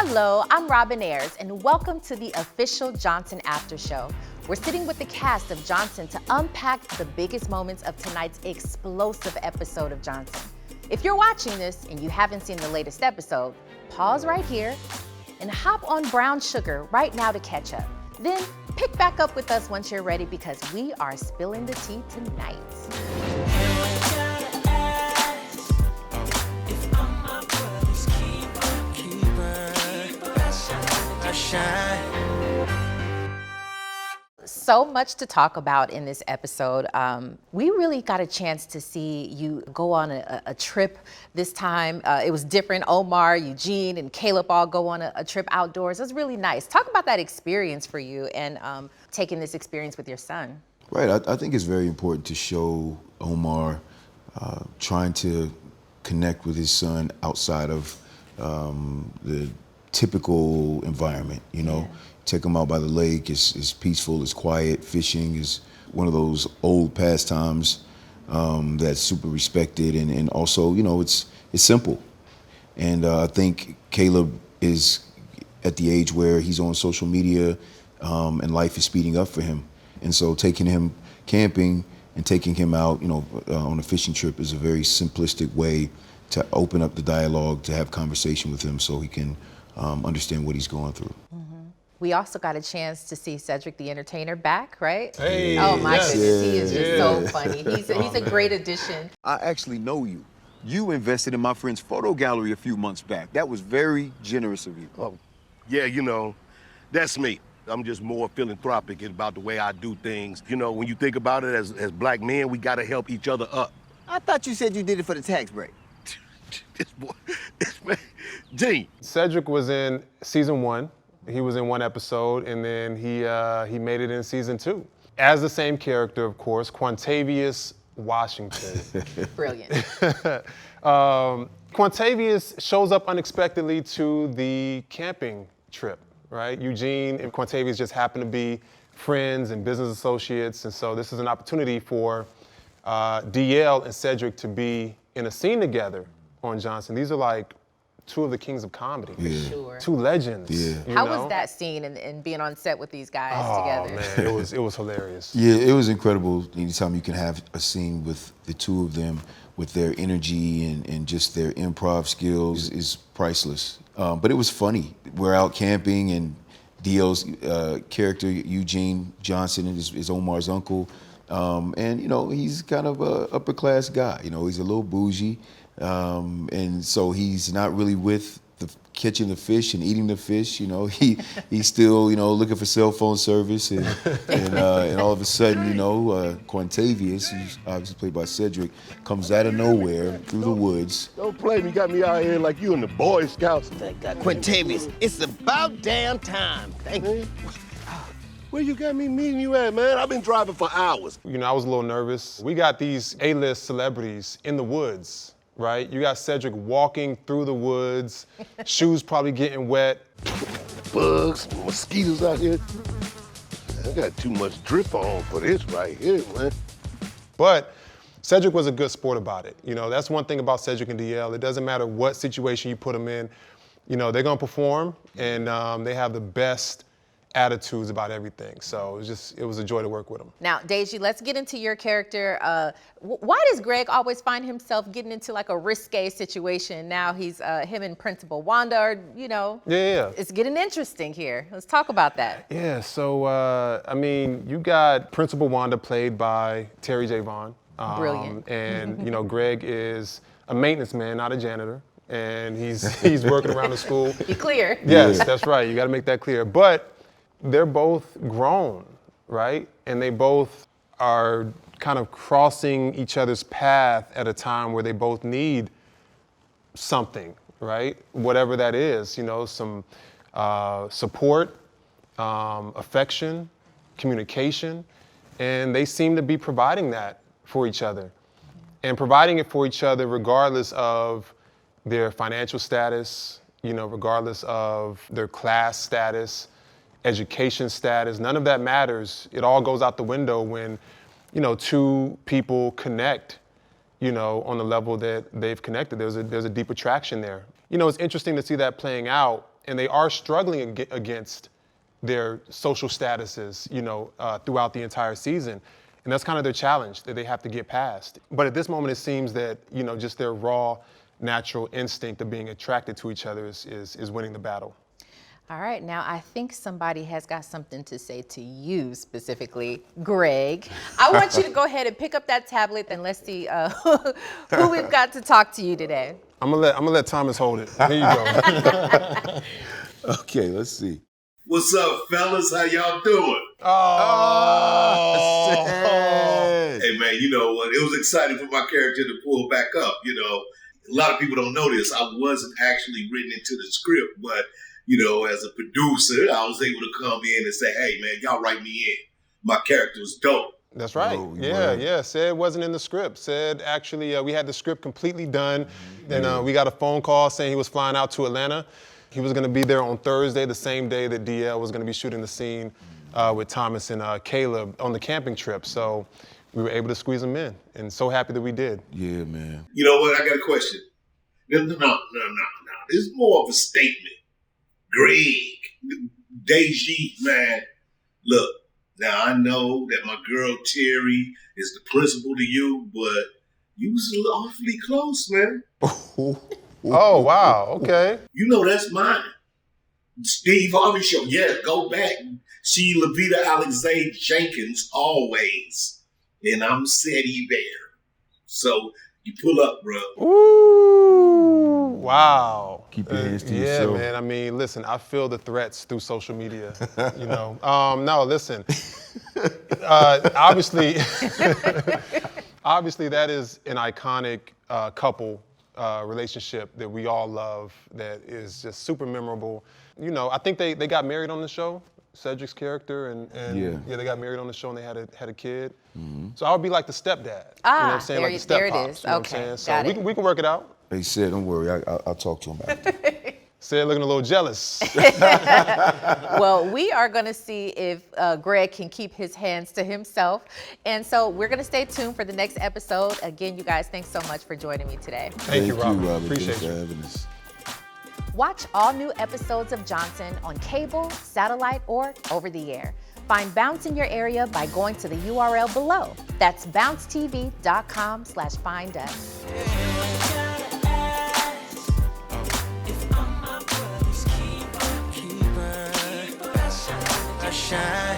Hello, I'm Robin Ayers, and welcome to the official Johnson After Show. We're sitting with the cast of Johnson to unpack the biggest moments of tonight's explosive episode of Johnson. If you're watching this and you haven't seen the latest episode, pause right here and hop on Brown Sugar right now to catch up. Then pick back up with us once you're ready because we are spilling the tea tonight. So much to talk about in this episode. We really got a chance to see you go on a trip this time. It was different. Omar, Eugene, and Caleb all go on a trip outdoors. It was really nice. Talk about that experience for you and taking this experience with your son. Right, I think it's very important to show Omar trying to connect with his son outside of the typical environment, you know. Yeah. Take him out by the lake, it's peaceful, it's quiet. Fishing is one of those old pastimes that's super respected and also, you know, it's simple. And I think Caleb is at the age where he's on social media and life is speeding up for him. And so taking him camping and taking him out, you know, on a fishing trip is a very simplistic way to open up the dialogue, to have conversation with him so he can understand what he's going through. Mm-hmm. We also got a chance to see Cedric the Entertainer back, right? Hey, oh my yes. goodness, he is just so funny. He's a great addition. I actually know you. You invested in my friend's photo gallery a few months back. That was very generous of you. Oh, yeah, you know, that's me. I'm just more philanthropic about the way I do things. You know, when you think about it, as black men, we gotta help each other up. I thought you said you did it for the tax break. This boy, this man, Gene. Cedric was in season 1. He was in 1 episode, and then he made it in season 2. As the same character, of course, Quantavious Washington. Brilliant. Quantavious shows up unexpectedly to the camping trip, right? Eugene and Quantavious just happen to be friends and business associates, and so this is an opportunity for DL and Cedric to be in a scene together on Johnson. These are like 2 of the kings of comedy. Yeah. Sure. 2 legends. Yeah. How was that scene and being on set with these guys together? Oh man, it was hilarious. Yeah, it was incredible. Anytime you can have a scene with the 2 of them, with their energy and just their improv skills is priceless. But it was funny. We're out camping and DL's character, Eugene Johnson, is Omar's uncle. And, you know, he's kind of a upper class guy. You know, he's a little bougie. And so he's not really with the catching the fish and eating the fish. You know, he's still, you know, looking for cell phone service and all of a sudden, you know, Quantavious, who's obviously played by Cedric, comes out of nowhere through the woods. Don't play me, got me out here like you in the Boy Scouts. Quantavious, it's about damn time. Thank you. Where you got me meeting you at, man? I've been driving for hours. You know, I was a little nervous. We got these A-list celebrities in the woods, right? You got Cedric walking through the woods, shoes probably getting wet. Bugs, mosquitoes out here. I got too much drip on for this right here, man. But Cedric was a good sport about it. You know, that's one thing about Cedric and DL. It doesn't matter what situation you put them in. You know, they're gonna perform and they have the best attitudes about everything. So it was a joy to work with them. Now, Deji, let's get into your character. Why does Greg always find himself getting into like a risque situation? Now he's him and Principal Wanda are, you know, Yeah. It's getting interesting here. Let's talk about that. Yeah, so, I mean, you got Principal Wanda played by Terry J. Vaughn. Brilliant. And, you know, Greg is a maintenance man, not a janitor. And he's working around the school. Be clear. Yes, that's right. You got to make that clear. But they're both grown, right? And they both are kind of crossing each other's path at a time where they both need something, right? Whatever that is, you know, some support, affection, communication, and they seem to be providing that for each other. And providing it for each other regardless of their financial status, you know, regardless of their class status, education status, none of that matters. It all goes out the window when, you know, 2 people connect, you know, on the level that they've connected. There's a deep attraction there. You know, it's interesting to see that playing out and they are struggling against their social statuses, throughout the entire season. And that's kind of their challenge that they have to get past. But at this moment, it seems that, just their raw, natural instinct of being attracted to each other is winning the battle. All right, now I think somebody has got something to say to you specifically, Greg. I want you to go ahead and pick up that tablet and let's see who we've got to talk to you today. I'm gonna let Thomas hold it. Here you go. Okay, let's see. What's up, fellas? How y'all doing? Oh, Hey, man, you know what? It was exciting for my character to pull back up. A lot of people don't know this. I wasn't actually written into the script, but, as a producer, I was able to come in and say, hey, man, y'all write me in. My character was dope. That's right. Oh, Yeah. Ced wasn't in the script. Ced actually, we had the script completely done. Then we got a phone call saying he was flying out to Atlanta. He was going to be there on Thursday, the same day that DL was going to be shooting the scene with Thomas and Caleb on the camping trip. So we were able to squeeze him in, and so happy that we did. Yeah, man. You know what? I got a question. No. This is more of a statement. Greg, Deji, man, look, now I know that my girl Terry is the principal to you, but you was awfully close, man. Oh, wow. Okay. You know that's mine. Steve Harvey Show. Yeah, go back. See Lavita Alexei Jenkins always. And I'm Ceddy Bear. So you pull up, bro. Ooh, wow. Keep your hands to Yeah, yourself. man. I mean, listen, I feel the threats through social media, No, listen. Obviously, obviously that is an iconic couple relationship that we all love, that is just super memorable. I think they got married on the show, Cedric's character, and Yeah, they got married on the show and they had a kid. So I would be like the stepdad. You know what Ah, I'm saying? there Like the there it steppops. is. You know Okay, what I'm saying? got So it. we can work it out. Hey, Sid, don't worry. I'll talk to him after. Ced looking a little jealous. Well, we are going to see if Greg can keep his hands to himself. And so we're going to stay tuned for the next episode. Again, you guys, thanks so much for joining me today. Thank you, Robin. Appreciate Thanks for you. having us. Watch all new episodes of Johnson on cable, satellite, or over the air. Find Bounce in your area by going to the URL below. That's bouncetv.com/find us. Shine.